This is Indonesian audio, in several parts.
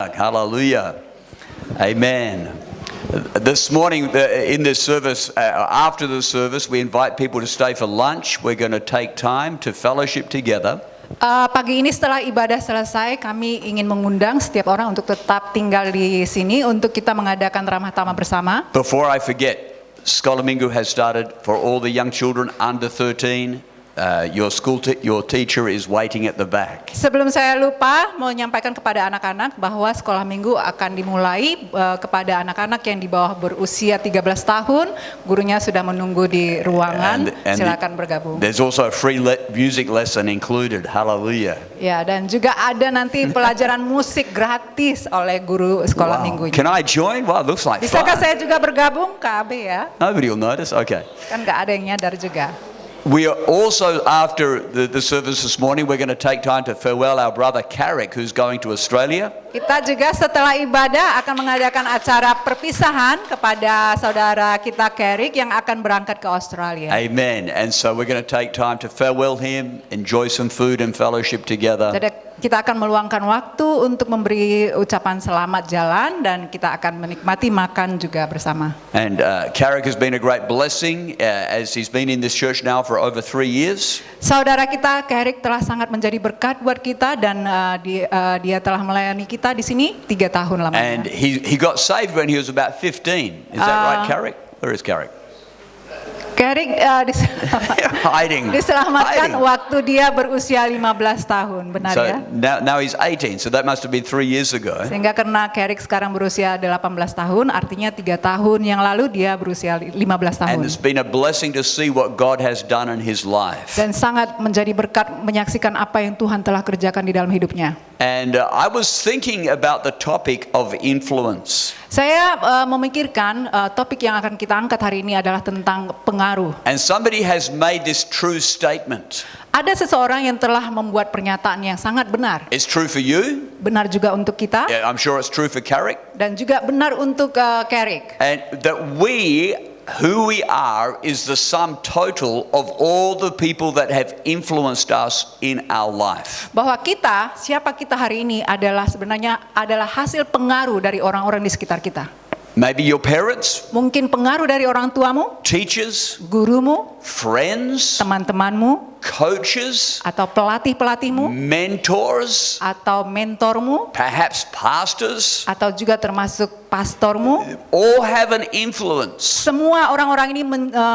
Hallelujah. Amen. This morning in this service, after the service, we invite people to stay for lunch. We're going to take time to fellowship together. Pagi ini setelah ibadah selesai, kami ingin mengundang setiap orang untuk tetap tinggal di sini untuk kita mengadakan ramah tamah bersama. Before I forget, Scholar Minggu has started for all the young children under 13. Your teacher is waiting at the back. Sebelum saya lupa, mau menyampaikan kepada anak-anak bahwa sekolah minggu akan dimulai kepada anak-anak yang di bawah berusia 13 tahun. Gurunya sudah menunggu di ruangan. Silakan bergabung. There's also a free music lesson included. Hallelujah. Ya, dan juga ada nanti pelajaran musik gratis oleh guru sekolah minggunya. Can I join? Wow, looks like fun. Bisakah saya juga bergabung, KB ya? Nobody will notice. Okay. Kan nggak ada yang nyadar juga. We are also, after the service this morning, we're going to take time to farewell our brother Carrick, who's going to Australia. Kita juga setelah ibadah akan mengadakan acara perpisahan kepada saudara kita Carrick yang akan berangkat ke Australia. Amen. And so we're going to take time to farewell him, enjoy some food and fellowship together. Jadi kita akan meluangkan waktu untuk memberi ucapan selamat jalan dan kita akan menikmati makan juga bersama. And Carrick has been a great blessing as he's been in this church now for over 3 years. Saudara kita Carrick telah sangat menjadi berkat buat kita dan dia telah melayani kita di sini 3 tahun lamanya. And he got saved when he was about 15. Is that right, Carrick? Where is Carrick? Carrick diselamatkan waktu dia berusia 15 tahun, benar so ya? Now he's 18, so that must have been 3 years ago. Sehingga karena Carrick sekarang berusia 18 tahun, artinya 3 tahun yang lalu dia berusia 15 tahun. And it's been a blessing to see what God has done in his life. Dan sangat menjadi berkat menyaksikan apa yang Tuhan telah kerjakan di dalam hidupnya. And I was thinking about the topic of influence. Saya memikirkan topik yang akan kita angkat hari ini adalah tentang pengaruh. And somebody has made this true statement. Ada seseorang yang telah membuat pernyataan yang sangat benar. It's true for you. Benar juga untuk kita. Yeah, I'm sure it's true for Carrick. Dan juga benar untuk Carrick. And that who we are is the sum total of all the people that have influenced us in our life. Bahwa siapa kita hari ini sebenarnya adalah hasil pengaruh dari orang-orang di sekitar kita. Maybe your parents, mungkin pengaruh dari orang tuamu, teachers, gurumu, friends, teman-temanmu, coaches, atau pelatih-pelatihmu, mentors, atau mentormu, perhaps pastors, atau juga termasuk pastormu. All have an influence. Semua orang-orang ini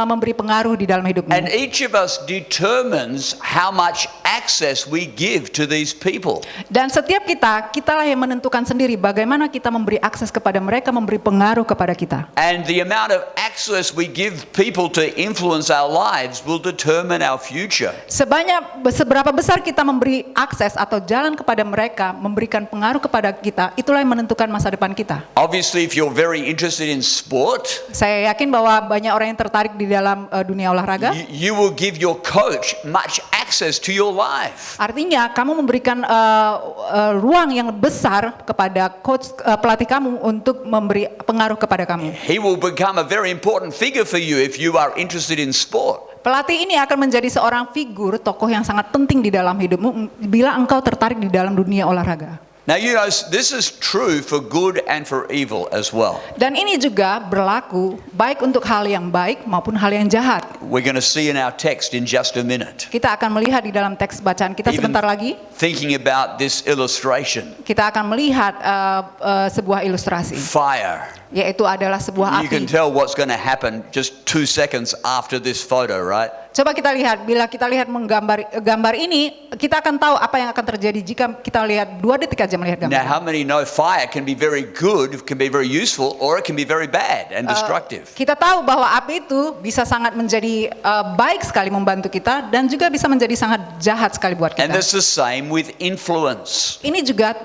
memberi pengaruh di dalam hidupmu. And each of us determines how much access we give to these people. Dan setiap kitalah yang menentukan sendiri bagaimana kita memberi akses kepada mereka, memberi pengaruh kepada kita. And the amount of access we give people to influence our lives will determine our future. Seberapa besar kita memberi akses atau jalan kepada mereka, memberikan pengaruh kepada kita, itulah yang menentukan masa depan kita. Obviously, if you're very interested in sport, saya yakin bahwa banyak orang yang tertarik di dalam dunia olahraga. You will give your coach much access to your life. Artinya, kamu memberikan ruang yang besar kepada coach pelatih kamu untuk memberi pengaruh kepada kamu. He will become a very important figure for you if you are interested in sport. Pelatih ini akan menjadi seorang figur, tokoh yang sangat penting di dalam hidupmu bila engkau tertarik di dalam dunia olahraga. Now you know this is true for good and for evil as well. Dan ini juga berlaku baik untuk hal yang baik maupun hal yang jahat. We're going to see in our text in just a minute. Kita akan melihat di dalam teks bacaan kita sebentar lagi. Thinking about this illustration. Kita akan melihat sebuah ilustrasi. Fire. Yaitu adalah sebuah api. You can tell what's going to happen just 2 seconds after this photo, right? Coba kita lihat, bila kita lihat gambar ini, kita akan tahu apa yang akan terjadi jika kita lihat 2 detik aja melihat gambar. Now, how many know fire can be very good, can be very useful, or it can be very bad and destructive? Kita tahu bahwa api itu bisa sangat menjadi baik sekali membantu kita dan juga bisa menjadi sangat jahat sekali buat kita. And that's the same with influence. Ini juga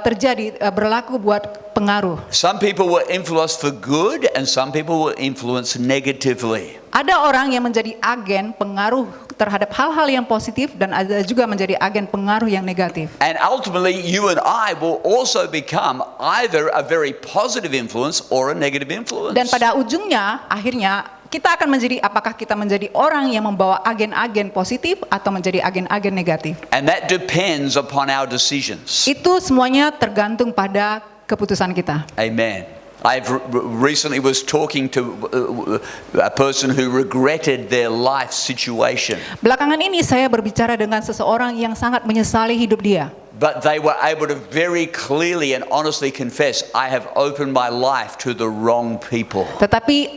terjadi berlaku buat pengaruh. Some people were influenced for good, and some people were influenced negatively. Ada orang yang menjadi agen pengaruh terhadap hal-hal yang positif dan ada juga menjadi agen pengaruh yang negatif. And ultimately you and I will also become either a very positive influence or a negative influence. Dan pada ujungnya akhirnya apakah kita menjadi orang yang membawa agen-agen positif atau menjadi agen-agen negatif. And that depends upon our decisions. Itu semuanya tergantung pada keputusan kita. Amen. I've recently was talking to a person who regretted their life situation. Belakangan ini saya berbicara dengan seseorang yang sangat menyesali hidup dia. But they were able to very clearly and honestly confess, I have opened my life to the wrong people. Tetapi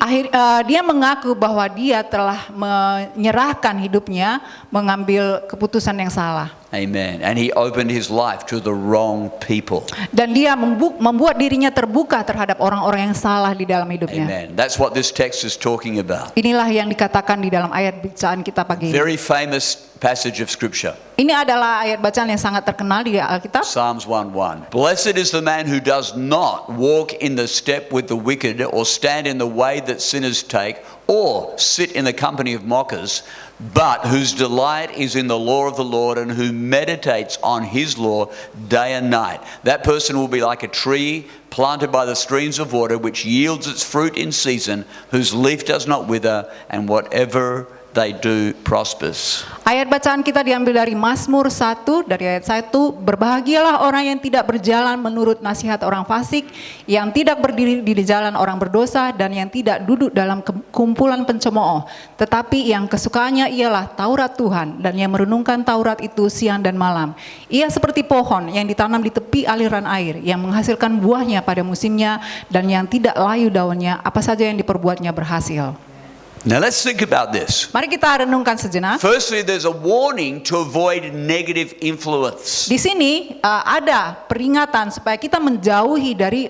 dia mengaku bahwa dia telah menyerahkan hidupnya, mengambil keputusan yang salah. Amen. And he opened his life to the wrong people. Dan dia membuat dirinya terbuka terhadap orang-orang yang salah di dalam hidupnya. Amen. That's what this text is talking about. Inilah yang dikatakan di dalam ayat bacaan kita pagi ini. Very famous passage of scripture. Ini adalah ayat bacaan yang sangat terkenal di Alkitab. Psalms 1:1. Blessed is the man who does not walk in the step with the wicked, or stand in the way that sinners take, or sit in the company of mockers, but whose delight is in the law of the Lord, and who meditates on his law day and night. That person will be like a tree planted by the streams of water, which yields its fruit in season, whose leaf does not wither, and whatever they do prospers. Ayat bacaan kita diambil dari Mazmur 1 dari ayat 1. Berbahagialah orang yang tidak berjalan menurut nasihat orang fasik, yang tidak berdiri di jalan orang berdosa, dan yang tidak duduk dalam kumpulan pencemooh, tetapi yang kesukaannya ialah Taurat Tuhan, dan yang merenungkan Taurat itu siang dan malam. Ia seperti pohon yang ditanam di tepi aliran air, yang menghasilkan buahnya pada musimnya, dan yang tidak layu daunnya, apa saja yang diperbuatnya berhasil. Now let's think about this. Mari kita renungkan sejenak. Firstly, there's a warning to avoid negative influence. Di sini ada peringatan supaya kita menjauhi dari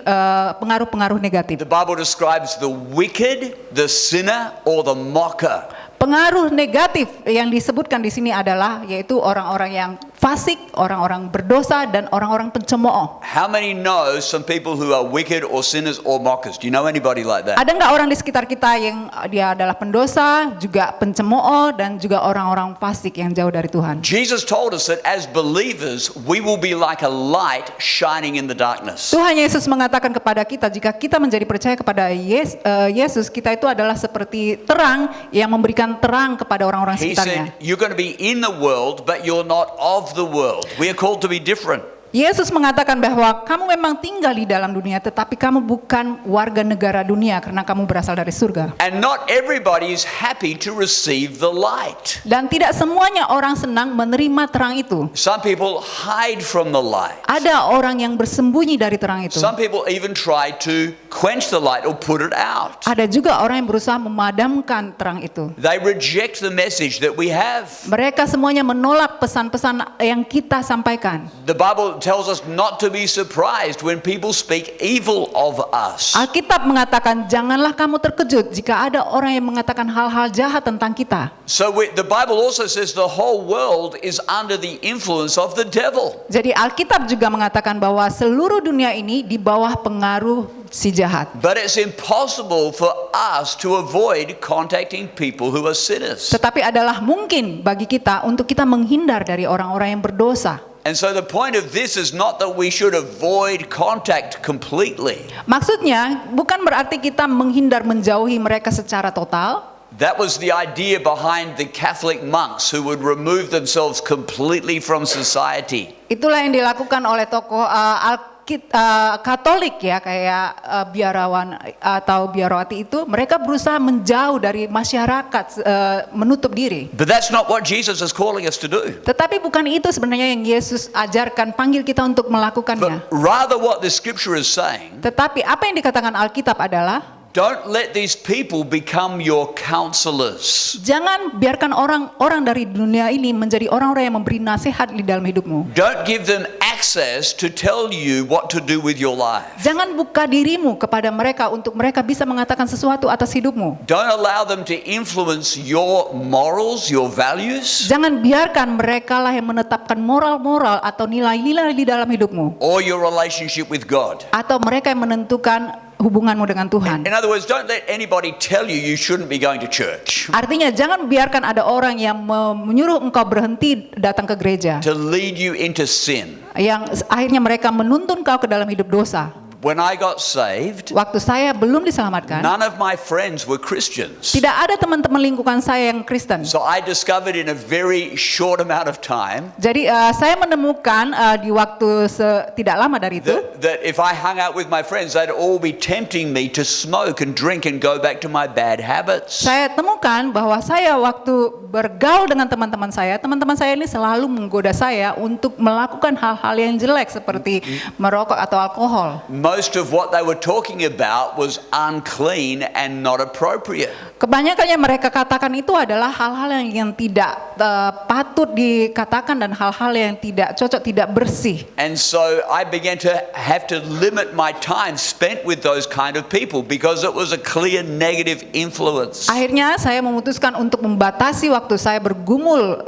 pengaruh-pengaruh negatif. The Bible describes the wicked, the sinner, or the mocker. Pengaruh negatif yang disebutkan di sini adalah yaitu orang-orang yang fasik, orang-orang berdosa, dan orang-orang pencemooh. How many know some people who are wicked or sinners or mockers? Do you know anybody like that? Ada nggak orang di sekitar kita yang dia adalah pendosa, juga pencemooh, dan juga orang-orang fasik yang jauh dari Tuhan? Jesus told us that as believers, we will be like a light shining in the darkness. Tuhan Yesus mengatakan kepada kita, jika kita menjadi percaya kepada Yesus, kita itu adalah seperti terang yang memberikan terang kepada orang-orang He sekitarnya. said, you're going to be in the world, but you're not of the world. We are called to be different. Yesus mengatakan bahwa kamu memang tinggal di dalam dunia, tetapi kamu bukan warga negara dunia karena kamu berasal dari surga. And not everybody is happy to receive the light. Dan tidak semuanya orang senang menerima terang itu. Some people hide from the light. Ada orang yang bersembunyi dari terang itu. Some people even try to quench the light or put it out. Ada juga orang yang berusaha memadamkan terang itu. They reject the message that we have. Mereka semuanya menolak pesan-pesan yang kita sampaikan. The Bible tells us not to be surprised when people speak evil of us. Alkitab mengatakan, janganlah kamu terkejut jika ada orang yang mengatakan hal-hal jahat tentang kita. So the Bible also says the whole world is under the influence of the devil. Jadi Alkitab juga mengatakan bahwa seluruh dunia ini di bawah pengaruh si jahat. But it's impossible for us to avoid contacting people who are sinners. Tetapi adalah mungkin bagi kita untuk kita menghindar dari orang-orang yang berdosa. And so the point of this is not that we should avoid contact completely. Maksudnya bukan berarti kita menghindar menjauhi mereka secara total. That was the idea behind the Catholic monks who would remove themselves completely from society. Itulah yang dilakukan oleh tokoh Katolik ya, kayak biarawan atau biarawati itu, mereka berusaha menjauh dari masyarakat, menutup diri. But that's not what Jesus is calling us to do. Tetapi bukan itu sebenarnya yang Yesus ajarkan, panggil kita untuk melakukannya. But rather what the scripture is saying, Tetapi apa yang dikatakan Alkitab adalah, don't let these people become your counselors. jangan biarkan orang-orang dari dunia ini menjadi orang-orang yang memberi nasihat di dalam hidupmu. Don't give them access to tell you what to do with your life. Jangan buka dirimu kepada mereka untuk mereka bisa mengatakan sesuatu atas hidupmu. Don't allow them to influence your morals, your values, Jangan biarkan mereka lah yang menetapkan moral-moral atau nilai-nilai di dalam hidupmu. or your relationship with God. Atau mereka yang menentukan hubunganmu dengan Tuhan. In other words, don't let anybody tell you shouldn't be going to church, Artinya jangan biarkan ada orang yang menyuruh engkau berhenti datang ke gereja, to lead you into sin. yang akhirnya mereka menuntun kau ke dalam hidup dosa. when I got saved, waktu saya belum diselamatkan, none of my friends were Christians. tidak ada teman-teman lingkungan saya yang Kristen. So I discovered in a very short amount of time Jadi saya menemukan di waktu tidak lama dari itu, that if I hung out with my friends, they'd all be tempting me to smoke and drink and go back to my bad habits. saya temukan bahwa saya waktu bergaul dengan teman-teman saya ini selalu menggoda saya untuk melakukan hal-hal yang jelek seperti merokok atau alkohol. Most of what they were talking about was unclean and not appropriate. Kebanyakan yang mereka katakan itu adalah hal-hal yang tidak patut dikatakan dan hal-hal yang tidak cocok, tidak bersih. And so I began to have to limit my time spent with those kind of people because it was a clear negative influence. Akhirnya saya memutuskan untuk membatasi waktu saya bergumul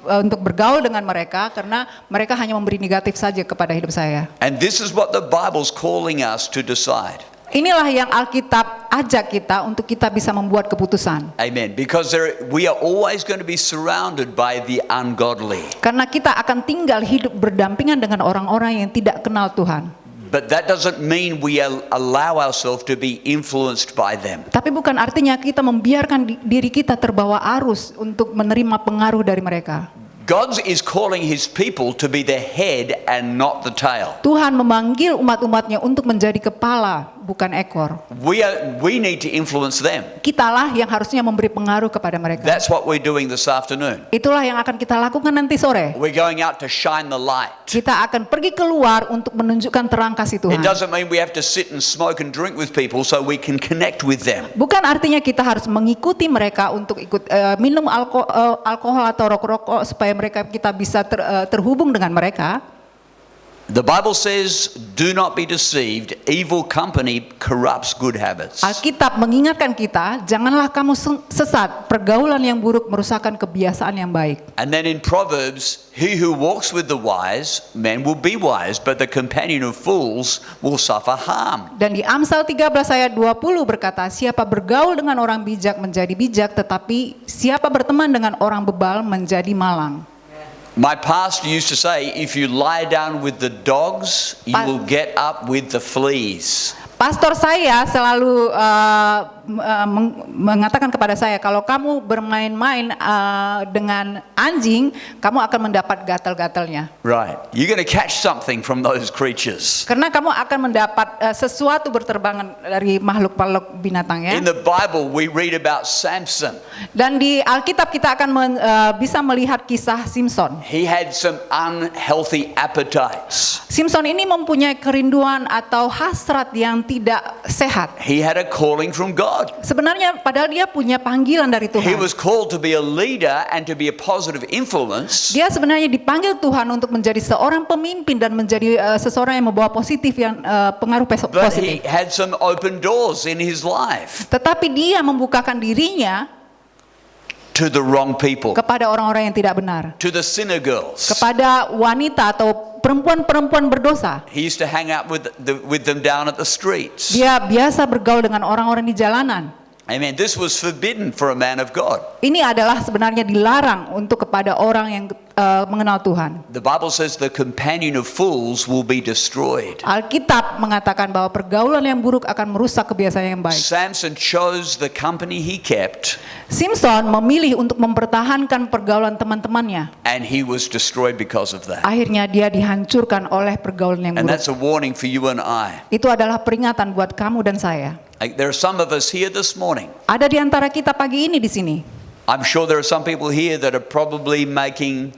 untuk bergaul dengan mereka karena mereka hanya memberi negatif saja kepada hidup saya. And this is what the Bible's calling us to decide. Inilah yang Alkitab ajak kita untuk kita bisa membuat keputusan. Amen. Because we are always going to be surrounded by the ungodly. Karena kita akan tinggal hidup berdampingan dengan orang-orang yang tidak kenal Tuhan. But that doesn't mean we allow ourselves to be influenced by them. Tapi bukan artinya kita membiarkan diri kita terbawa arus untuk menerima pengaruh dari mereka. God is calling his people to be the head and not the tail. Tuhan memanggil umat-umatnya untuk menjadi kepala, bukan ekor. We need to influence them. Kitalah yang harusnya memberi pengaruh kepada mereka. That's what we're doing this afternoon. Itulah yang akan kita lakukan nanti sore. We're going out to shine the light. Kita akan pergi keluar untuk menunjukkan terang kasih Tuhan. It doesn't mean we have to sit and smoke and drink with people so we can connect with them. Bukan artinya kita harus mengikuti mereka untuk ikut minum alkohol atau rokok-rokok supaya kita bisa terhubung dengan mereka. The Bible says, "Do not be deceived. Evil company corrupts good habits." Alkitab mengingatkan kita, janganlah kamu sesat. Pergaulan yang buruk merusakkan kebiasaan yang baik. And then in Proverbs, "He who walks with the wise men will be wise, but the companion of fools will suffer harm." Dan di Amsal 13 ayat 20 berkata, siapa bergaul dengan orang bijak menjadi bijak, tetapi siapa berteman dengan orang bebal menjadi malang. My pastor used to say, if you lie down with the dogs, you will get up with the fleas. Pastor saya selalu mengatakan kepada saya, kalau kamu bermain-main dengan anjing, kamu akan mendapat gatal-gatalnya. Right. You're going to catch something from those creatures. Karena kamu akan mendapat sesuatu berterbangan dari makhluk-makhluk binatang ya. In the Bible, we read about Samson. Dan di Alkitab kita akan bisa melihat kisah Simpson. He had some unhealthy appetites. Simpson ini mempunyai kerinduan atau hasrat yang tidak sehat. He had a calling from God. Sebenarnya padahal dia punya panggilan dari He Tuhan. was called to be a leader and to be a positive influence. Dia sebenarnya dipanggil Tuhan untuk menjadi seorang pemimpin dan menjadi seseorang yang membawa positif yang pengaruh But he positif. had some open doors in his life Tetapi dia membukakan dirinya to the wrong people, kepada orang-orang yang tidak benar, to the sinner girls. kepada wanita atau perempuan-perempuan berdosa. He used to hang out with them down at the streets. Dia biasa bergaul dengan orang-orang di jalanan. Amen. This was forbidden for a man of God. Ini adalah sebenarnya dilarang untuk kepada orang yang mengenal Tuhan. The Bible says the companion of fools will be destroyed. Alkitab mengatakan bahwa pergaulan yang buruk akan merusak kebiasaan yang baik. Samson chose the company he kept, Simpson memilih untuk mempertahankan pergaulan teman-temannya. and he was destroyed because of that. Akhirnya dia dihancurkan oleh pergaulan yang And buruk. that's a warning for you and I. Itu adalah peringatan buat kamu dan saya. Like, there are some of us here this morning. Ada di antara kita pagi ini di sini. I'm sure there are some people here that are probably making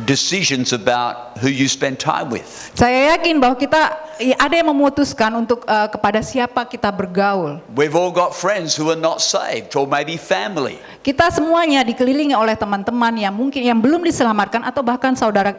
decisions about who you spend time with. Saya yakin bahwa kita ada yang memutuskan untuk kepada siapa kita bergaul. We've all got friends who are not saved, or maybe family. Kita semuanya dikelilingi oleh teman-teman yang mungkin yang belum diselamatkan atau bahkan saudara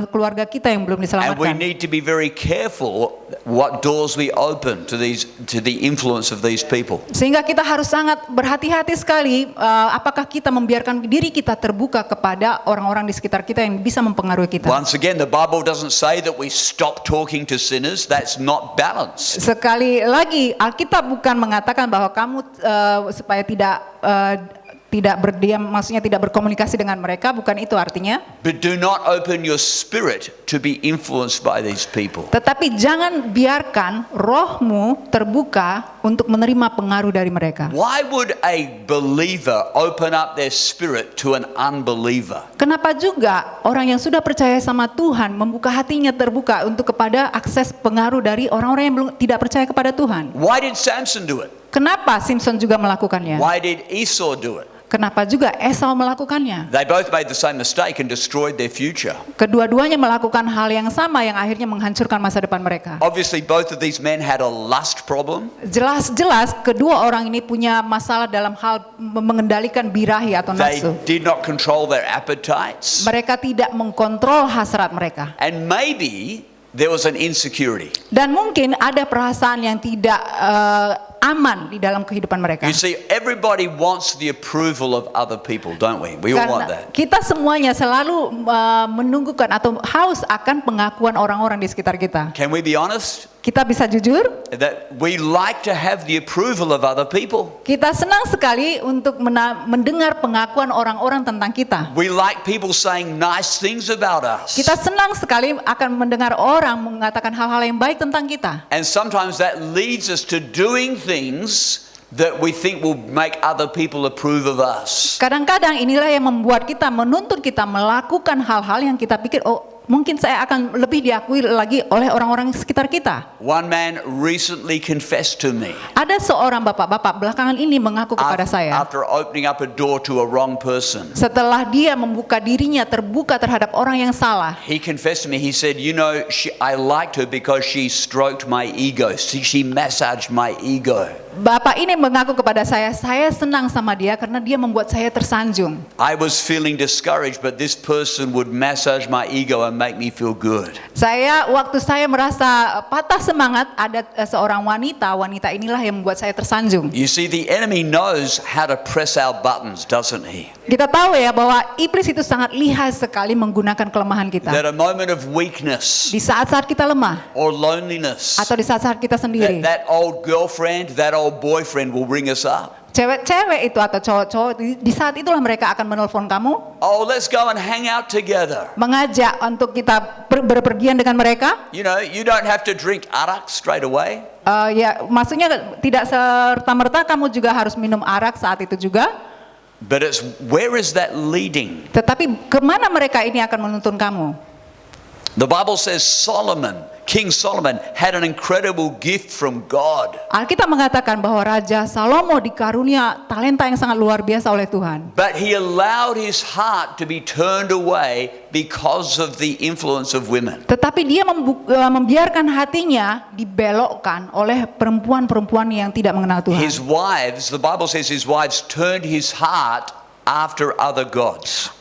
keluarga kita yang belum And we diselamatkan. need to be very careful what doors we open to the influence of these people. Sehingga kita harus sangat berhati-hati sekali apakah kita membiarkan diri kita terbuka kepada orang-orang di sekitar kita yang bisa mempengaruhi kita. Once again, the Bible doesn't say that we stop talking to sinners. That's not balanced. Sekali lagi, Alkitab bukan mengatakan bahwa kamu supaya tidak tidak berdiam, maksudnya tidak berkomunikasi dengan mereka, bukan itu artinya. But do not open your spirit to be influenced by these people. Tetapi jangan biarkan rohmu terbuka untuk menerima pengaruh dari mereka. Why would a believer open up their spirit to an unbeliever? Kenapa juga orang yang sudah percaya sama Tuhan membuka hatinya terbuka untuk kepada akses pengaruh dari orang-orang yang belum tidak percaya kepada Tuhan? Why did Samson do it? Kenapa Simpson juga melakukannya? Why did Esau do it? Kenapa juga Esau melakukannya? They both made the same mistake and destroyed their future. Kedua-duanya melakukan hal yang sama yang akhirnya menghancurkan masa depan mereka. Obviously, both of these men had a lust problem. Jelas-jelas kedua orang ini punya masalah dalam hal mengendalikan birahi atau They nafsu. did not control their appetites. Mereka tidak mengkontrol hasrat mereka. And maybe there was an insecurity. Dan mungkin ada perasaan yang tidak aman di dalam kehidupan mereka. You see, everybody wants the approval of other people, don't we? We all want Karena that. kita semuanya selalu menunggukan atau haus akan pengakuan orang-orang di sekitar kita. Can we be honest? Kita bisa jujur, That we like to have the approval of other people. kita senang sekali untuk mendengar pengakuan orang-orang tentang kita. We like people saying nice things about us. Kita senang sekali akan mendengar orang mengatakan hal-hal yang baik tentang kita. And sometimes that leads us to doing things that we think will make other people approve of us. Kadang-kadang inilah yang membuat kita, menuntut kita melakukan hal-hal yang kita pikir, oh mungkin saya akan lebih diakui lagi oleh orang-orang sekitar kita. One man recently confessed to me Ada seorang bapak-bapak belakangan ini mengaku kepada saya. after opening up a door to a wrong person. Setelah dia membuka dirinya terbuka terhadap orang yang salah. He confessed to me, he said, you know, I liked her because she stroked my ego. She massaged my ego. Bapak ini mengaku kepada saya senang sama dia karena dia membuat saya tersanjung. I was feeling discouraged, but this person would massage my ego and make me feel good. Waktu saya merasa patah semangat, ada seorang wanita inilah yang membuat saya tersanjung. You see, the enemy knows how to press our buttons, doesn't he? Kita tahu ya bahwa iblis itu sangat lihai sekali menggunakan kelemahan kita. That a moment of weakness Di saat-saat kita lemah or loneliness, atau di saat-saat kita sendiri. that old girlfriend, that old boyfriend will ring us up. Cewek-cewek itu atau cowok-cowok di saat itulah mereka akan menelpon kamu, Oh, let's go and hang out together. mengajak untuk kita berpergian dengan mereka. You know, you don't have to drink arak straight away. Ya, maksudnya tidak serta-merta kamu juga harus minum arak saat itu juga. But it's where is that leading? Tetapi kemana mereka ini akan menuntun kamu? The Bible says King Solomon had an incredible gift from God. Alkitab mengatakan bahwa Raja Salomo dikarunia talenta yang sangat luar biasa oleh Tuhan. But he allowed his heart to be turned away because of the influence of women. Tetapi dia membiarkan hatinya dibelokkan oleh perempuan-perempuan yang tidak mengenal Tuhan. His wives, the Bible says his wives turned his heart after other gods.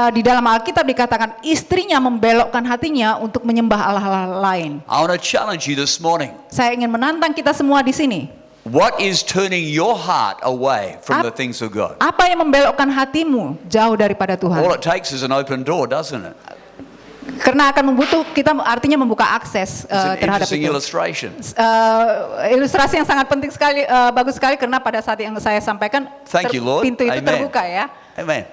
Di dalam Alkitab dikatakan istrinya membelokkan hatinya untuk menyembah Allah-Allah lain. I want to challenge you this morning. Saya ingin menantang kita semua di sini. What is turning your heart away from the things of God? Apa yang membelokkan hatimu jauh daripada All Tuhan? it takes is an open door, doesn't it? Karena akan kita artinya membuka akses It's an terhadap interesting itu. illustration. Ilustrasi yang sangat penting sekali, bagus sekali karena pada saat yang saya sampaikan Thank you, Lord. pintu itu Amen. terbuka ya. Amen.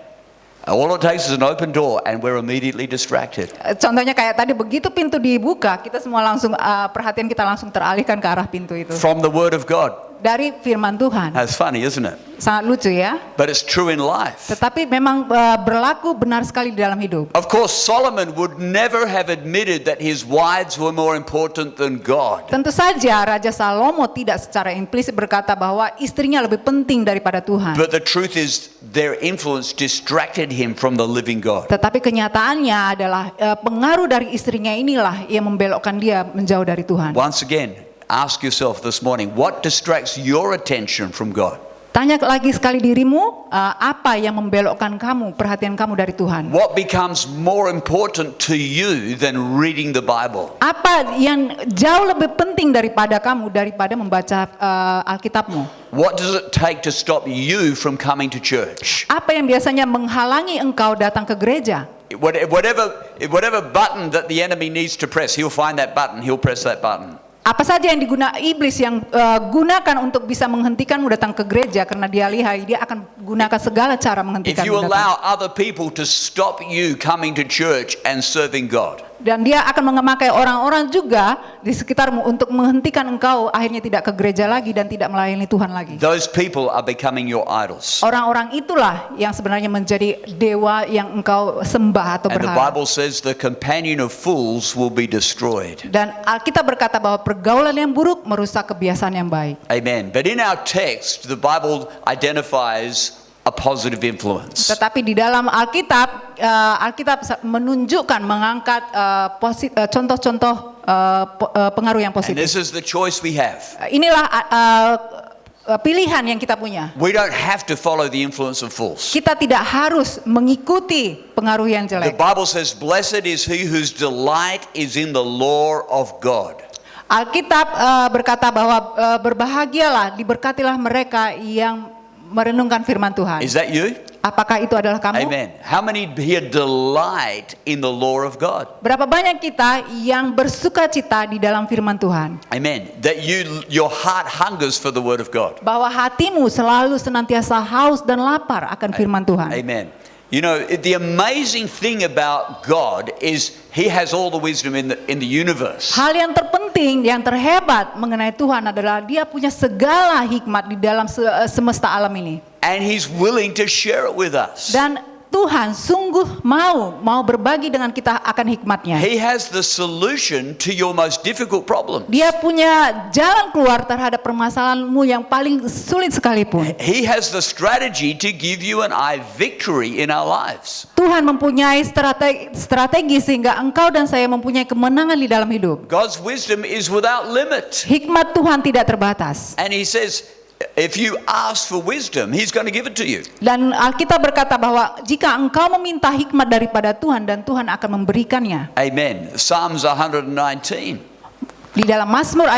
All it takes is an open door and we're immediately distracted. Contohnya kayak tadi begitu pintu dibuka, kita semua langsung perhatian kita langsung teralihkan ke arah pintu itu. From the Word of God. Dari firman Tuhan. That's funny, isn't it? Sangat lucu ya. But it's true in life. Tetapi memang berlaku benar sekali di dalam hidup. Of course, Solomon would never have admitted that his wives were more important than God. Tentu saja Raja Salomo tidak secara implisit berkata bahwa istrinya lebih penting daripada Tuhan. But the truth is, their influence distracted him from the living God. Tetapi kenyataannya adalah pengaruh dari istrinya inilah yang membelokkan dia menjauh dari Tuhan. Once again, ask yourself this morning, what distracts your attention from God? Tanya lagi sekali dirimu, apa yang membelokkan kamu, perhatian kamu dari Tuhan? What becomes more important to you than reading the Bible? Apa yang jauh lebih penting daripada kamu daripada membaca Alkitabmu? What does it take to stop you from coming to church? Apa yang biasanya menghalangi engkau datang ke gereja? Whatever button that the enemy needs to press, he'll find that button, he'll press that button. Apa saja yang iblis yang gunakan untuk bisa menghentikanmu datang ke gereja, karena dia lihai, dia akan gunakan segala cara If menghentikanmu you datang. allow other people to stop you coming to church and serving God, Dan dia akan memakai orang-orang juga di sekitarmu untuk menghentikan engkau akhirnya tidak ke gereja lagi dan tidak melayani Tuhan lagi. those people are becoming your idols. Orang-orang itulah yang sebenarnya menjadi dewa yang engkau sembah atau And the berhala. Bible says the companion of fools will be destroyed. Dan Alkitab berkata bahwa pergaulan yang buruk merusak kebiasaan yang baik. Amen. But in our text, the Bible identifies a positive influence. Tetapi di dalam Alkitab, Alkitab menunjukkan, mengangkat contoh-contoh pengaruh yang And positif. this is the choice we have. Inilah pilihan yang kita punya. We don't have to follow the influence of fools. Kita tidak harus mengikuti pengaruh yang The jelek. Bible says, "Blessed is he whose delight is in the law of God." Alkitab berkata bahwa berbahagialah, diberkatilah mereka yang merenungkan firman Tuhan. Is that you? Apakah itu adalah kamu? Amen. How many here delight in the law of God? Berapa banyak kita yang bersukacita di dalam firman Tuhan? Amen. That your heart hungers for the word of God. Bahwa hatimu selalu senantiasa haus dan lapar akan firman Tuhan. Amen. You know, the amazing thing about God is he has all the wisdom in the universe. Hal yang terpenting, yang terhebat mengenai Tuhan adalah dia punya segala hikmat di dalam semesta alam ini. And he's willing to share it with us. Dan Tuhan sungguh mau berbagi dengan kita akan hikmatnya. He has the solution to your most difficult problem. Dia punya jalan keluar terhadap permasalahanmu yang paling sulit sekalipun. He has the strategy to give you and I victory in our lives. Tuhan mempunyai strategi sehingga engkau dan saya mempunyai kemenangan di dalam hidup. God's wisdom is without limit. Hikmat Tuhan tidak terbatas. And he says, if you ask for wisdom, he's going to give it to you. Dan Alkitab berkata bahwa jika engkau meminta hikmat daripada Tuhan, dan Tuhan akan memberikannya. Amen. Psalms 119. Di dalam Mazmur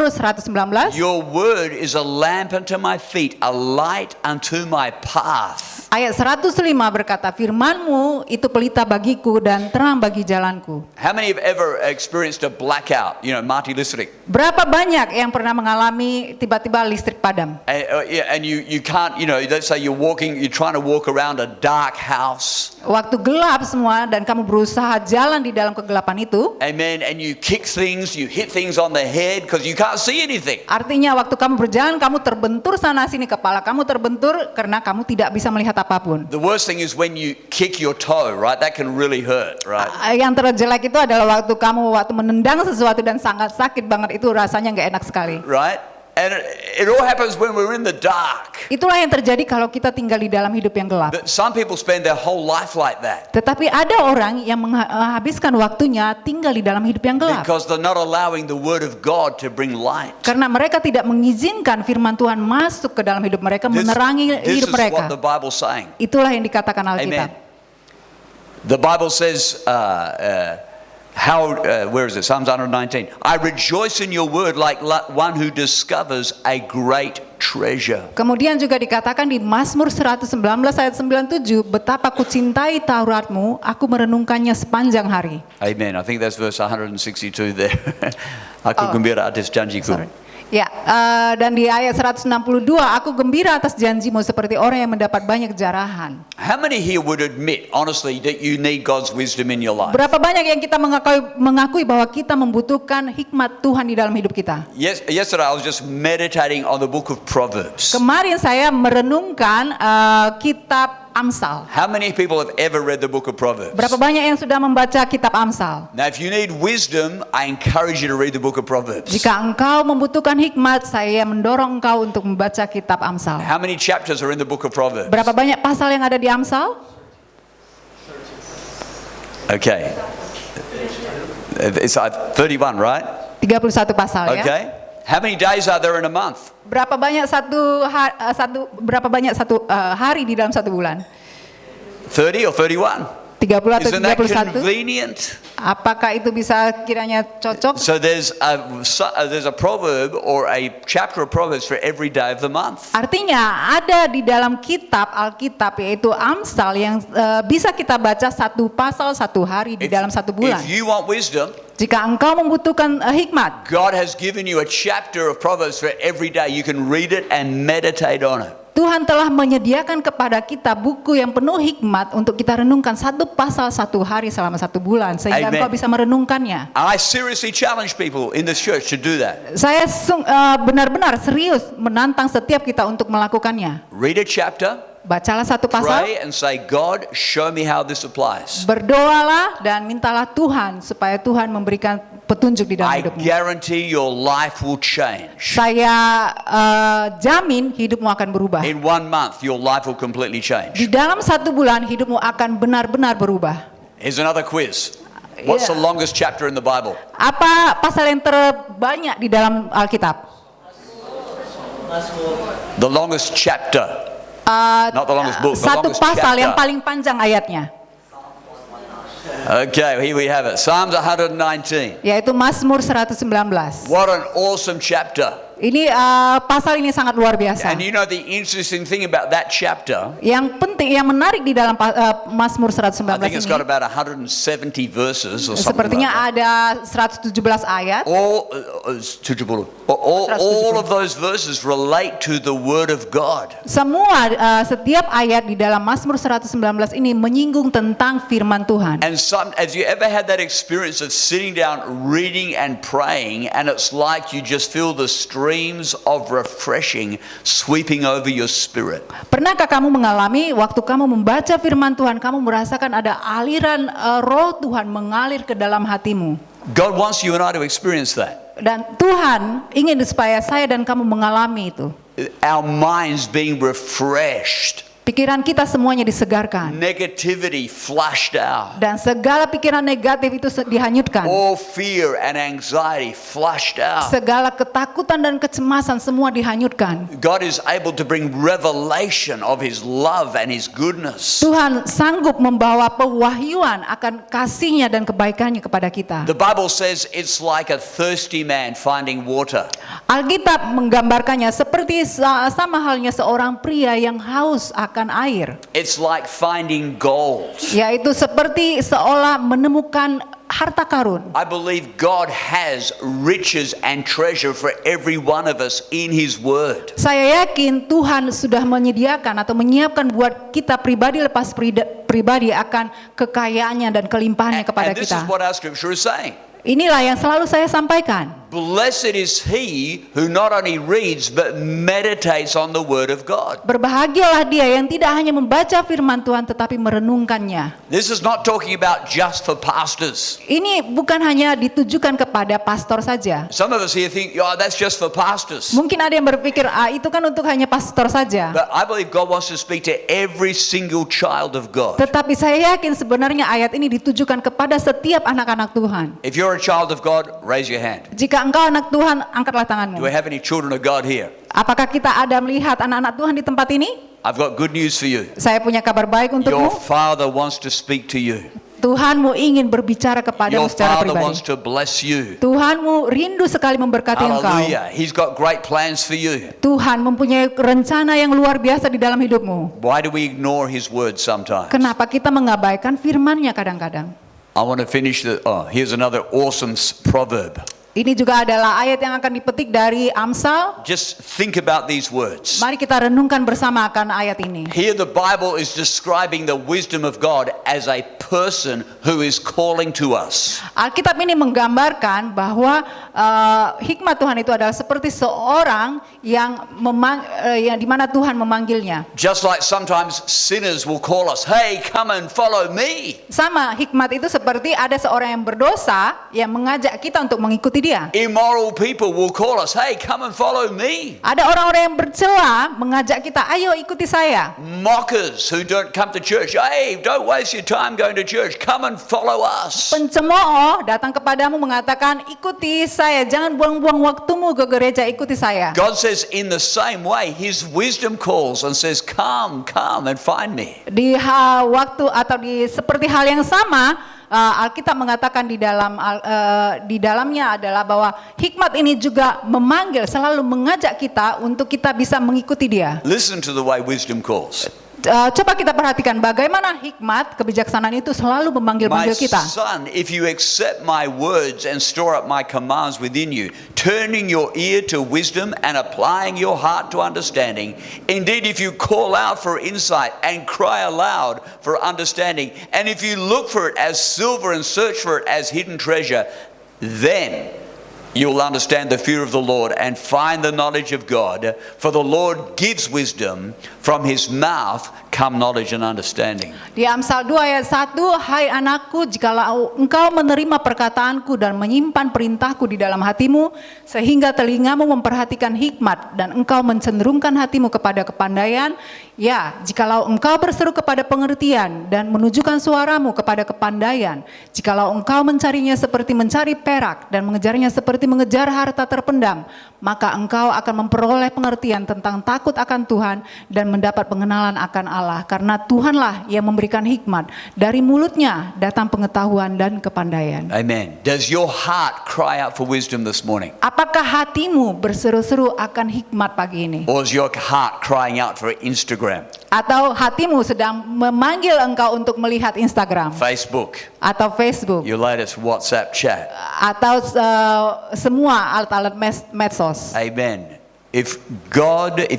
119 Your word is a lamp unto my feet, a light unto my path. ayat 105 berkata, firman-Mu itu pelita bagiku dan terang bagi jalanku. How many have ever experienced a blackout? You know, mati listrik. Berapa banyak yang pernah mengalami tiba-tiba listrik padam? And you can't, you know, let's say you're trying to walk around a dark house. Waktu gelap semua dan kamu berusaha jalan di dalam kegelapan itu. Amen. And you kick things, you hit things on the head because you can't see anything. Artinya waktu kamu berjalan, kamu terbentur sana sini, kepala kamu terbentur karena kamu tidak bisa melihat apapun. The worst thing is when you kick your toe, right? That can really hurt, right? Yang terjelek itu adalah waktu kamu menendang sesuatu dan sangat sakit banget, itu rasanya nggak enak sekali. Right? And it all happens when we're in the dark. Itulah yang terjadi kalau kita tinggal di dalam hidup yang gelap. But some people spend their whole life like that Tetapi ada orang yang menghabiskan waktunya tinggal di dalam hidup yang gelap. because they're not allowing the word of God to bring light. Karena mereka tidak mengizinkan firman Tuhan masuk ke dalam hidup mereka, menerangi This hidup is mereka. what the Bible's saying. Itulah yang dikatakan Alkitab. Amen. The Bible says, where is it? Psalms 119. I rejoice in your word like one who discovers a great treasure. Kemudian juga dikatakan di Mazmur 119 ayat 97, betapa ku cintai Tauratmu, aku merenungkannya sepanjang hari. Amen. I think that's verse 162 there. Aku gembira atas janjiku. Ya, dan di ayat 162, aku gembira atas janjimu seperti orang yang mendapat banyak jarahan. How many here would admit, honestly, that you need God's wisdom in your life? Berapa banyak yang kita mengakui bahwa kita membutuhkan hikmat Tuhan di dalam hidup kita? Yesterday I was just meditating on the book of Proverbs. Kemarin saya merenungkan kitab Amsal. How many people have ever read the book of Proverbs? Berapa banyak yang sudah membaca kitab Amsal? Now, if you need wisdom, I encourage you to read the book of Proverbs. Jika engkau membutuhkan hikmat, saya mendorong engkau untuk membaca kitab Amsal. How many chapters are in the book of Proverbs? Berapa banyak pasal yang ada di Amsal? Okay. It's 31, right? 31 pasal ya. Okay. How many days are there in a month? Berapa banyak satu hari di dalam satu bulan? 30 or 31? 30 atau Isn't that 31? convenient? Apakah itu bisa kiranya cocok? So there's a proverb or a chapter of Proverbs for every day of the month. Artinya ada di dalam kitab Alkitab yaitu Amsal yang bisa kita baca satu pasal satu hari di dalam satu bulan. If you want wisdom, Jika engkau membutuhkan hikmat, God has given you a chapter of Proverbs for every day. You can read it and meditate on it. Tuhan telah menyediakan kepada kita buku yang penuh hikmat untuk kita renungkan satu pasal satu hari selama 1 bulan sehingga Amen. engkau bisa merenungkannya. I seriously challenge people in this church to do that. Saya benar-benar serius menantang setiap kita untuk melakukannya. Read a chapter, Bacalah satu pasal, pray and say, God, show me how this applies. berdoalah dan mintalah Tuhan supaya Tuhan memberikan petunjuk di dalam I hidupmu. guarantee your life will change. Saya jamin hidupmu akan berubah. In 1 month, your life will completely change. Di dalam 1 bulan hidupmu akan benar-benar berubah. Here's another quiz. What's the longest chapter in the Bible? Apa pasal yang terbanyak di dalam Alkitab? The longest chapter. Not the longest book, the Satu longest pasal yang chapter. paling panjang ayatnya, Okay, here we have it. Psalms 119. yaitu Mazmur 119. What an awesome chapter. Ini pasal ini sangat luar biasa. And you know the interesting thing about that chapter, Yang penting, yang menarik di dalam Mazmur 119 I think it's got ini, about 170 verses or something sepertinya like that. ada 117 ayat. All of those verses relate to the Word of God. Semua setiap ayat di dalam Mazmur 119 ini menyinggung tentang firman Tuhan. And have you ever had that experience of sitting down, reading and praying, and it's like you just feel the streams of refreshing sweeping over your spirit? Pernahkah kamu mengalami waktu kamu membaca firman Tuhan, kamu merasakan ada aliran roh Tuhan mengalir ke dalam hatimu? God wants you and I to experience that. Dan Tuhan ingin supaya saya dan kamu mengalami itu. Our minds being refreshed. Pikiran kita semuanya disegarkan. Negativity flushed out. Dan segala pikiran negatif itu dihanyutkan. All fear and anxiety flushed out. Segala ketakutan dan kecemasan semua dihanyutkan. God is able to bring revelation of His love and His goodness. Tuhan sanggup membawa pewahyuan akan kasih-Nya dan kebaikan-Nya kepada kita. The Bible says it's like a thirsty man finding water. Alkitab menggambarkannya seperti sama halnya seorang pria yang haus akan air. It's like finding gold. Yaitu seperti seolah menemukan harta karun. I believe God has riches and treasure for every one of us in His Word. Saya yakin Tuhan sudah menyediakan atau menyiapkan buat kita pribadi lepas pribadi akan kekayaannya dan kelimpahannya kepada And this kita. is what our scripture is saying. Inilah yang selalu saya sampaikan. Blessed is he who not only reads but meditates on the word of God. Berbahagialah dia yang tidak hanya membaca firman Tuhan tetapi merenungkannya. This is not talking about just for pastors. Ini bukan hanya ditujukan kepada pastor saja. Some of us here think, oh, that's just for pastors. Mungkin ada yang berpikir, itu kan untuk hanya pastor saja. But I believe God wants to speak to every single child of God. Tetapi saya yakin sebenarnya ayat ini ditujukan kepada setiap anak-anak Tuhan. If you're a child of God, raise your hand. Jika engkau anak Tuhan, angkatlah tanganmu. Do we have any children of God here? Apakah kita ada melihat anak-anak Tuhan di tempat ini? I've got good news for you. Saya punya kabar baik Your untukmu. Father wants to speak to you. Tuhanmu ingin berbicara kepadamu Your secara Father wants pribadi. to bless you. Tuhanmu rindu sekali memberkati engkau. Hallelujah. He's got great plans for you. Tuhan mempunyai rencana yang luar biasa di dalam hidupmu. Why do we ignore His word sometimes? Kenapa kita mengabaikan firman-Nya kadang-kadang? I want to finish here's another awesome proverb. Ini juga adalah ayat yang akan dipetik dari Amsal. Just think about these words. Mari kita renungkan bersama akan ayat ini. Here the Bible is describing the wisdom of God as a person who is calling to us. Alkitab ini menggambarkan bahwa hikmat Tuhan itu adalah seperti seorang yang di mana Tuhan memanggilnya. Just like sometimes sinners will call us, hey, come and follow me. Sama, hikmat itu seperti ada seorang yang berdosa yang mengajak kita untuk mengikuti dia. Immoral people will call us, hey, come and follow me. Ada orang-orang yang bercela mengajak kita, ayo ikuti saya. Mockers who don't come to church, hey, don't waste your time going to church, come and follow us. Pencemooh datang kepadamu mengatakan, ikuti saya, jangan buang-buang waktumu ke gereja, ikuti saya. God says in the same way, His wisdom calls and says, come and find me. Di waktu atau di seperti hal yang sama, Alkitab mengatakan di dalamnya adalah bahwa hikmat ini juga memanggil, selalu mengajak kita untuk kita bisa mengikuti dia. Listen to the way wisdom calls. Coba kita perhatikan bagaimana hikmat kebijaksanaan itu selalu My memanggil-manggil kita. son, if you accept my words and store up my commands within you, turning your ear to wisdom and applying your heart to understanding, indeed if you call out for insight and cry aloud for understanding, and if you look for it as silver and search for it as hidden treasure, then you'll understand the fear of the Lord and find the knowledge of God. For the Lord gives wisdom, from his mouth come knowledge and understanding. Di Amsal 2 ayat 1, hai anakku, jikalau engkau menerima perkataanku dan menyimpan perintahku di dalam hatimu, sehingga telingamu memperhatikan hikmat dan engkau mencenderungkan hatimu kepada kepandaian, ya, jikalau engkau berseru kepada pengertian dan menunjukkan suaramu kepada kepandaian, jikalau engkau mencarinya seperti mencari perak dan mengejarnya seperti mengejar harta terpendam, maka engkau akan memperoleh pengertian tentang takut akan Tuhan dan mendapat pengenalan akan Allah, karena Tuhanlah yang memberikan hikmat, dari mulutnya datang pengetahuan dan kepandaian. Amen. Does your heart cry out for wisdom this morning? Apakah hatimu berseru-seru akan hikmat pagi ini? Or is your heart crying out for Instagram, Atau hatimu sedang memanggil engkau untuk melihat Instagram Facebook, atau Facebook your latest WhatsApp chat? atau semua alat-alat medsos? Amen. If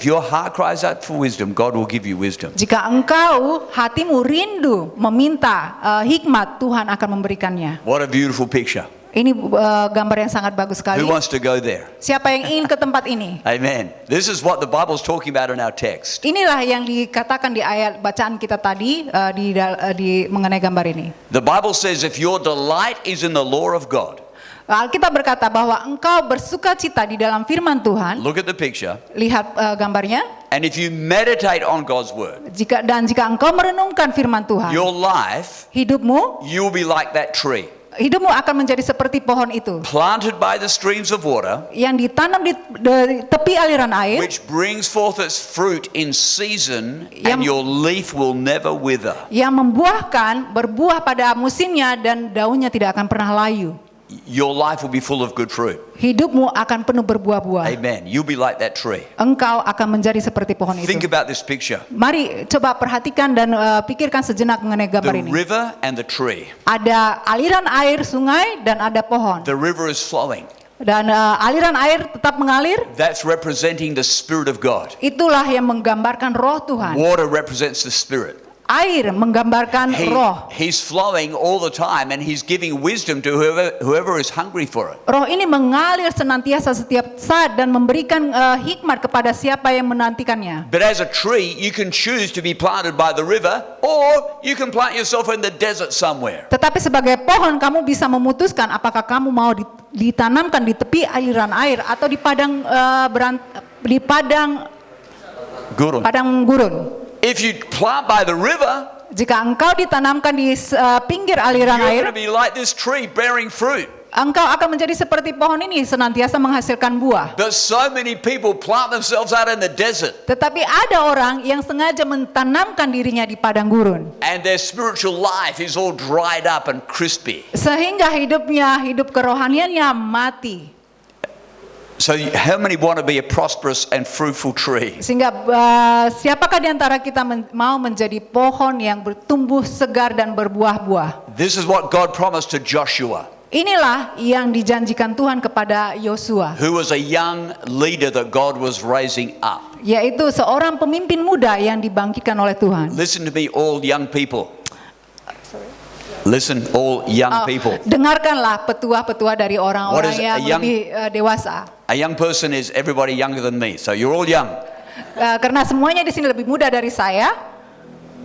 your heart cries out for wisdom, God will give you wisdom. Jika engkau hatimu rindu meminta hikmat, Tuhan akan memberikannya. What a beautiful picture. Ini gambar yang sangat bagus sekali. Who wants to go there? Siapa yang ingin ke tempat ini? Amen. This is what the Bible's talking about in our text. Inilah yang dikatakan di ayat bacaan kita tadi di mengenai gambar ini. The Bible says if your delight is in the law of God. Alkitab berkata bahwa engkau bersukacita di dalam firman Tuhan. Look at the picture. Lihat gambarnya. And if you meditate on God's word, Jika engkau merenungkan firman Tuhan, your life, hidupmu you'll be like that tree, akan menjadi seperti pohon itu planted by the streams of water, yang ditanam di tepi aliran air, which brings forth its fruit in season, Yang- and your leaf will never wither. yang berbuah pada musimnya dan daunnya tidak akan pernah layu. Your life will be full of good fruit. Hidupmu akan penuh berbuah-buah. Amen. You'll be like that tree. Engkau akan menjadi seperti pohon Think itu. about this picture. Mari coba perhatikan dan pikirkan sejenak mengenai gambar The ini. river and the tree. Ada aliran air sungai dan ada pohon. The river is flowing. Dan aliran air tetap mengalir. That's representing the Spirit of God. Itulah yang menggambarkan roh Tuhan. Water represents the Spirit. Air menggambarkan roh. He's flowing all the time and he's giving wisdom to whoever is hungry for it. Roh ini mengalir senantiasa setiap saat dan memberikan hikmat kepada siapa yang menantikannya. But as a tree, you can choose to be planted by the river or you can plant yourself in the desert somewhere. Tetapi sebagai pohon kamu bisa memutuskan apakah kamu mau ditanamkan di tepi aliran air atau di padang Gurun. padang gurun. If you plant by the river, Jika engkau ditanamkan di pinggir aliran you're air, going to be like this tree bearing fruit. engkau akan menjadi seperti pohon ini senantiasa menghasilkan buah. But so many people plant themselves out in the desert Tetapi ada orang yang sengaja mentanamkan dirinya di padang gurun, and their spiritual life is all dried up and crispy. sehingga hidup kerohaniannya mati. So how many want to be a prosperous and fruitful tree? Sehingga siapakah di antara kita mau menjadi pohon yang bertumbuh segar dan berbuah-buah? This is what God promised to Joshua, Inilah yang dijanjikan Tuhan kepada Yosua, who was a young leader that God was raising up. yaitu seorang pemimpin muda yang dibangkitkan oleh Tuhan. Listen to me, all young people. Listen, all young people. Dengarkanlah petua-petua dari What orang-orang is yang a young- lebih dewasa. A young person is everybody younger than me, so you're all young. Karena semuanya di sini lebih muda dari saya.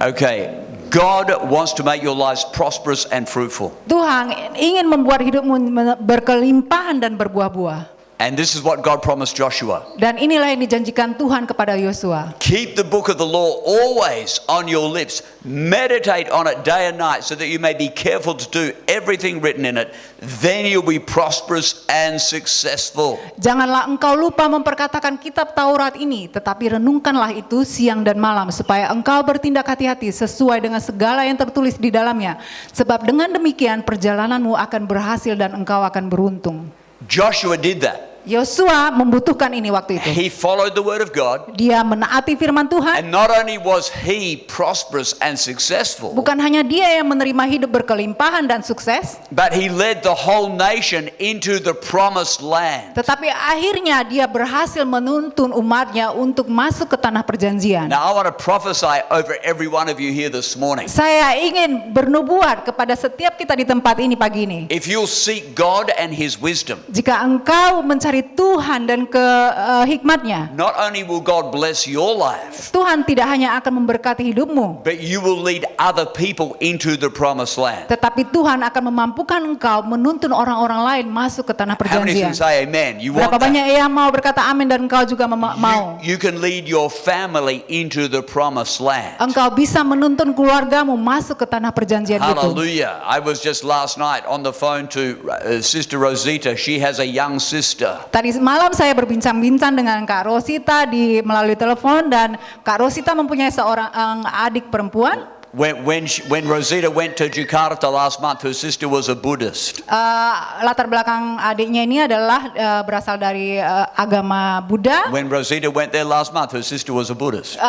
Okay, God wants to make your lives prosperous and fruitful. Tuhan ingin membuat hidupmu berkelimpahan dan berbuah-buah. And this is what God promised Joshua. Dan inilah yang dijanjikan Tuhan kepada Yosua. Keep the book of the law always on your lips. Meditate on it day and night so that you may be careful to do everything written in it. Then you'll be prosperous and successful. Janganlah engkau lupa memperkatakan kitab Taurat ini, tetapi renungkanlah itu siang dan malam, supaya engkau bertindak hati-hati sesuai dengan segala yang tertulis di dalamnya. Sebab dengan demikian perjalananmu akan berhasil dan engkau akan beruntung. Joshua did that. Yosua membutuhkan ini waktu itu. He followed the word of God. Dia menaati firman Tuhan. And not only was he prosperous and successful, Bukan hanya dia yang menerima hidup berkelimpahan dan sukses, but he led the whole nation into the promised land. tetapi akhirnya dia berhasil menuntun umatnya untuk masuk ke tanah perjanjian. Now I want to prophesy over every one of you here this morning. Saya ingin bernubuat kepada setiap kita di tempat ini pagi ini. If you'll seek God and his wisdom, Jika engkau mencari Tuhan dan hikmatnya, not only will God bless your life, Tuhan tidak hanya akan memberkati hidupmu, but you will lead other people into the promised land. tetapi Tuhan akan memampukan engkau menuntun orang-orang lain masuk ke tanah How many perjanjian. can say amen? You want Berapa that? banyak yang mau berkata amin dan engkau juga mau? You can lead your family into the promised land. Engkau bisa menuntun keluargamu masuk ke tanah perjanjian itu. Hallelujah. I was just last night on the phone to Sister Rosita. She has a young sister. Tadi malam saya berbincang-bincang dengan Kak Rosita melalui telepon, dan Kak Rosita mempunyai seorang adik perempuan. When Rosita went to Jakarta last month, her sister was a Buddhist. Latar belakang adiknya ini adalah berasal dari agama Buddha. When Rosita went there last month, her sister was a Buddhist.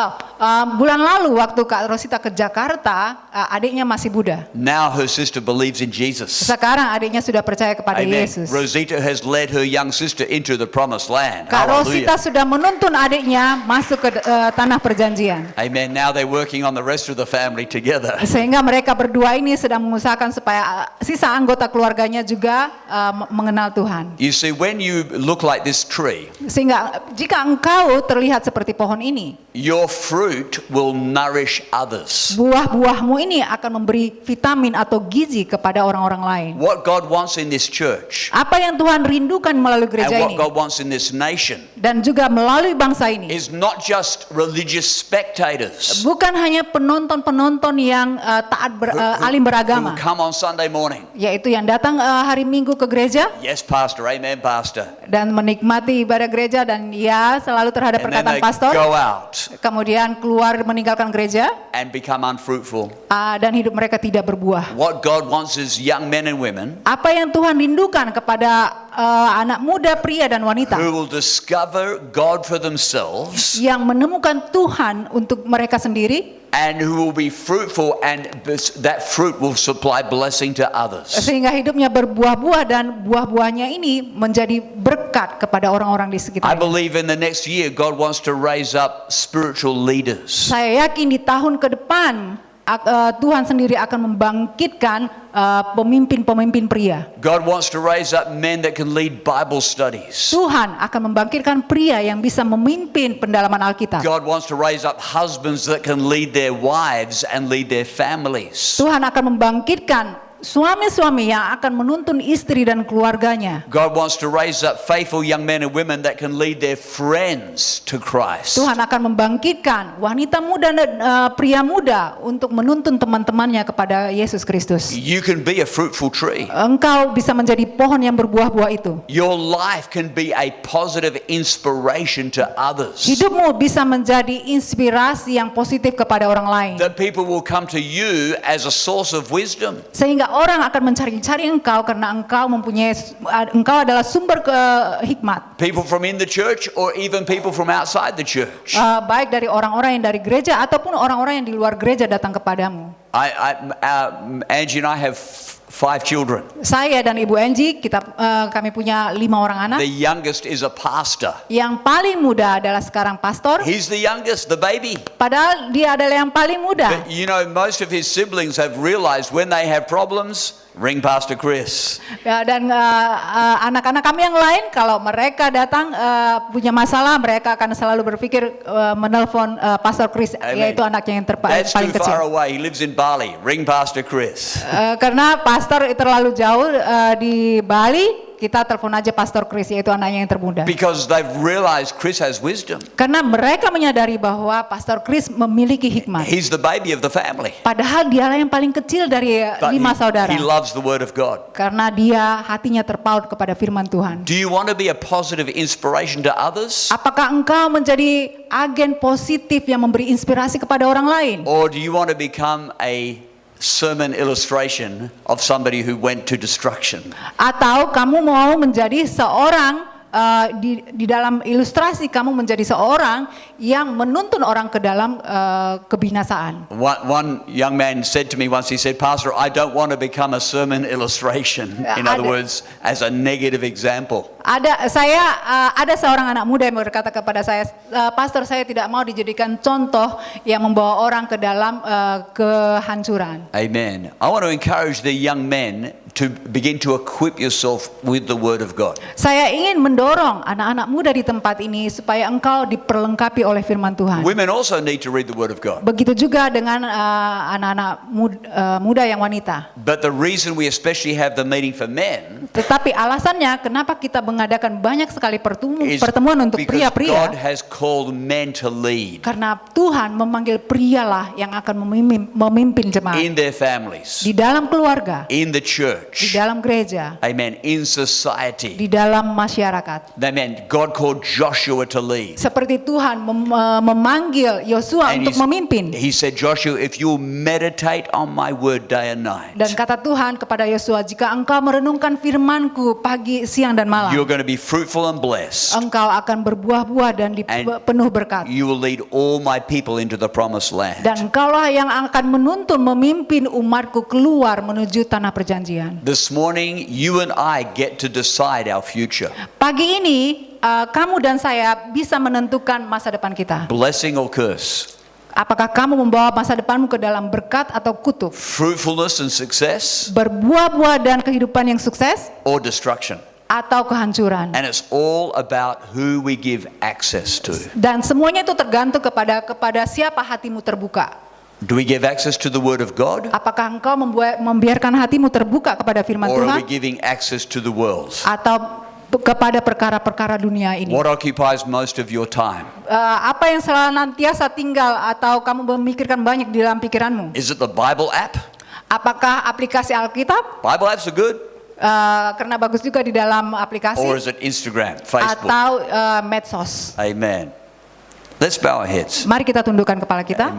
Bulan lalu waktu Kak Rosita ke Jakarta, adiknya masih Buddha. Now her sister believes in Jesus. Sekarang adiknya sudah percaya kepada Amen. Yesus. Rosita has led her young sister into the promised land. Kak Hallelujah. Rosita sudah menuntun adiknya masuk ke tanah perjanjian. Amen. Now they're working on the rest of the family together. Sehingga mereka berdua ini sedang mengusahakan supaya sisa anggota keluarganya juga mengenal Tuhan. You see, when you look like this tree, Sehingga jika engkau terlihat seperti pohon ini, your fruit will nourish others. buah-buahmu ini akan memberi vitamin atau gizi kepada orang-orang lain. What God wants in this church Apa yang Tuhan rindukan melalui and gereja what ini God wants in this nation dan juga melalui bangsa ini, is not just religious spectators bukan hanya penonton-penonton yang alim who beragama, come on Sunday morning. yaitu yang datang hari Minggu ke gereja Yes, Pastor. Amen, Pastor. dan menikmati ibadah gereja dan ya selalu terhadap And then perkataan they pastor, go out kemudian keluar meninggalkan gereja and become unfruitful. dan hidup mereka tidak berbuah. What God wants is young men and women Apa yang Tuhan rindukan kepada anak muda, pria dan wanita who will discover God for themselves yang menemukan Tuhan untuk mereka sendiri, and who will be fruitful, and that fruit will supply blessing to others. sehingga hidupnya berbuah-buah dan buah-buahnya ini menjadi berkat kepada orang-orang di I sekitarnya. believe in the next year God wants to raise up spiritual leaders. Saya yakin di tahun ke depan Tuhan sendiri akan membangkitkan pemimpin-pemimpin pria. God wants to raise up men that can lead Bible studies. Tuhan akan membangkitkan pria yang bisa memimpin pendalaman Alkitab. God wants to raise up husbands that can lead their wives and lead their families. Tuhan akan membangkitkan suami-suami yang akan menuntun istri dan keluarganya. God wants to raise up faithful young men and women that can lead their friends to Christ. Tuhan akan membangkitkan wanita muda dan pria muda untuk menuntun teman-temannya kepada Yesus Kristus. You can be a fruitful tree. Engkau bisa menjadi pohon yang berbuah-buah itu. Your life can be a positive inspiration to others. Hidupmu bisa menjadi inspirasi yang positif kepada orang lain. That people will come to you as a source of wisdom. Sehingga orang akan mencari-cari engkau karena engkau adalah sumber hikmat. People from in the church or even people from outside the church. Baik dari orang-orang yang dari gereja ataupun orang-orang yang di luar gereja datang kepadamu. Angie and I have 5 children. Saya dan Ibu Angie, kami punya 5 orang anak. The youngest is a pastor. Yang paling muda adalah sekarang pastor. He's the youngest, the baby. Padahal dia adalah yang paling muda. But you know, most of his siblings have realized when they have problems, ring Pastor Chris. Dan anak-anak kami yang lain, kalau mereka datang punya masalah, mereka akan selalu berpikir menelpon Pastor Chris, Amen. yaitu anaknya yang That's paling too far kecil. away. He lives in Bali. Ring Pastor Chris. Karena pastor terlalu jauh di Bali, kita telepon aja Pastor Chris, yaitu anaknya yang termuda. Because they've realized Chris has wisdom. Karena mereka menyadari bahwa Pastor Chris memiliki hikmat. He's the baby of the family. Padahal dialah yang paling kecil dari But 5 saudara. he loves the word of God. Karena dia hatinya terpaut kepada firman Tuhan. Do you want to be a positive inspiration to others? Apakah engkau menjadi agen positif yang memberi inspirasi kepada orang lain? Or do you want to become a sermon illustration of somebody who went to destruction? Atau kamu mau menjadi seorang di dalam ilustrasi kamu menjadi seorang yang menuntun orang ke dalam kebinasaan. One young man said to me once, he said, "Pastor, I don't want to become a sermon illustration." In other words, as a negative example. Ada seorang anak muda yang berkata kepada saya, Pastor, saya tidak mau dijadikan contoh yang membawa orang ke dalam kehancuran. Amen. I want to encourage the young men to begin to equip yourself with the Word of God. Saya ingin mendorong anak-anak muda di tempat ini supaya engkau diperlengkapi oleh firman Tuhan. Women also need to read the Word of God. Begitu juga dengan anak-anak muda yang wanita. But the reason we especially have the meeting for men Tetapi alasannya kenapa kita mengadakan banyak sekali is pertemuan untuk because God pria-pria, has called men to lead karena Tuhan memanggil prialah yang akan memimpin jemaat in their families, di dalam keluarga, in the di church, dalam gereja, amen, in society. di dalam masyarakat. Amen. God called Joshua to lead. Seperti Tuhan memanggil Yosua And untuk memimpin. he said, Joshua, if you meditate on my word day and night, Dan kata Tuhan kepada Yosua, jika engkau merenungkan firman-Ku pagi, siang, dan malam, you're going to be fruitful and blessed. engkau akan berbuah-buah dan penuh berkat. You will lead all my people into the promised land. Dan engkaulah yang akan menuntun, memimpin umatku keluar menuju tanah perjanjian. This morning, you and I get to decide our future. Pagi ini, kamu dan saya bisa menentukan masa depan kita. Blessing or curse. Apakah kamu membawa masa depanmu ke dalam berkat atau kutuk? Fruitfulness and success Berbuah-buah dan kehidupan yang sukses or destruction. atau kehancuran? And it's all about who we give access to. Dan semuanya itu tergantung kepada siapa hatimu terbuka. Do we give access to the Word of God? Apakah engkau membiarkan hatimu terbuka kepada firman Or are we Tuhan giving access to the world? atau kepada perkara-perkara dunia ini? What occupies most of your time? Apa yang senantiasa tinggal atau kamu memikirkan banyak di dalam pikiranmu? Is it the Bible app? Apakah aplikasi Alkitab? Bible apps are good. Karena bagus juga di dalam aplikasi, Or is it Instagram, Facebook? atau medsos? Amen. Let's bow our heads. Mari kita tundukkan kepala kita. Amen.